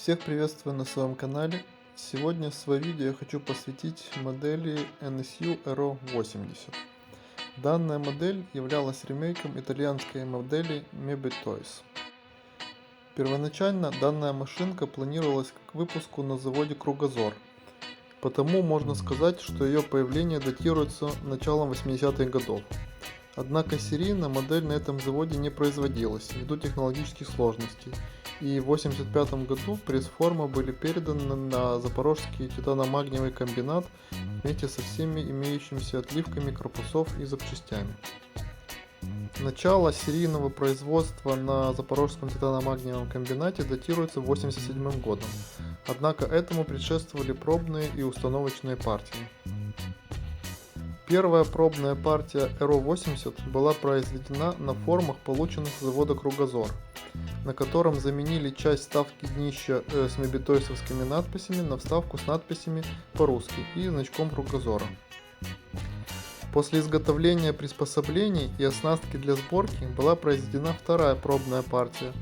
Всех приветствую на своем канале. Сегодня свое видео я хочу посвятить модели NSU Aero 80. Данная модель являлась ремейком итальянской модели Mebit Toys. Первоначально данная машинка планировалась к выпуску на заводе Кругозор, потому можно сказать, что ее появление датируется началом 80-х годов. Однако серийно модель на этом заводе не производилась ввиду технологических сложностей, и в 1985 году пресс-формы были переданы на Запорожский титано-магниевый комбинат вместе со всеми имеющимися отливками корпусов и запчастями. Начало серийного производства на Запорожском титано-магниевом комбинате датируется 1987 годом, однако этому предшествовали пробные и установочные партии. Первая пробная партия Aero 80 была произведена на формах, полученных с завода Кругозор, на котором заменили часть вставки днища с мебитойсовскими надписями на вставку с надписями по-русски и значком Кругозора. После изготовления приспособлений и оснастки для сборки была произведена вторая пробная партия,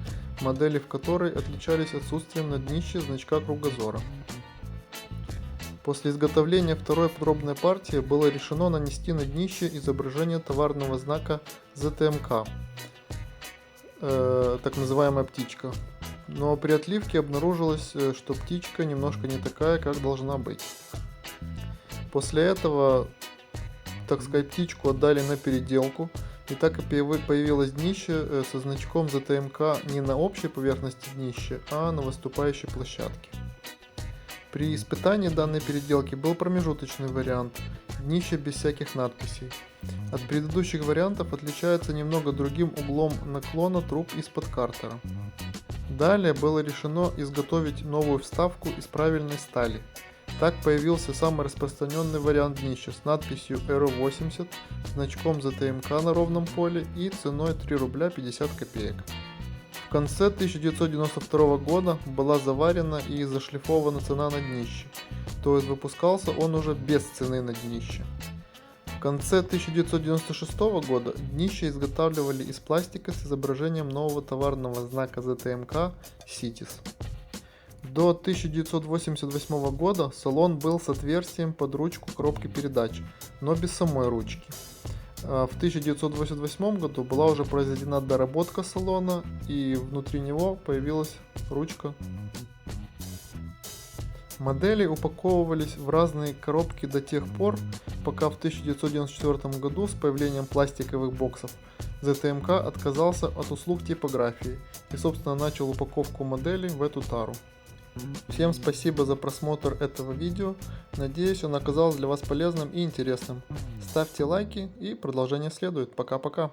модели в которой отличались отсутствием на днище значка Кругозора. После изготовления второй пробной партии было решено нанести на днище изображение товарного знака ZTMK, так называемая птичка. Но при отливке обнаружилось, что птичка немножко не такая, как должна быть. После этого, так сказать, птичку отдали на переделку, и так и появилось днище со значком ZTMK не на общей поверхности днища, а на выступающей площадке. При испытании данной переделки был промежуточный вариант, днище без всяких надписей. От предыдущих вариантов отличается немного другим углом наклона труб из-под картера. Далее было решено изготовить новую вставку из правильной стали. Так появился самый распространенный вариант днища с надписью Aero 80, значком ZTMK на ровном поле и ценой 3 рубля 50 копеек. В конце 1992 года была заварена и зашлифована цена на днище, то есть выпускался он уже без цены на днище. В конце 1996 года днище изготавливали из пластика с изображением нового товарного знака ZTMK Citis. До 1988 года салон был с отверстием под ручку коробки передач, но без самой ручки. В 1988 году была уже произведена доработка салона, и внутри него появилась ручка. Модели упаковывались в разные коробки до тех пор, пока в 1994 году с появлением пластиковых боксов ZTMK отказался от услуг типографии и, собственно, начал упаковку моделей в эту тару. Всем спасибо за просмотр этого видео, надеюсь, оно оказалось для вас полезным и интересным. Ставьте лайки, и продолжение следует. Пока-пока.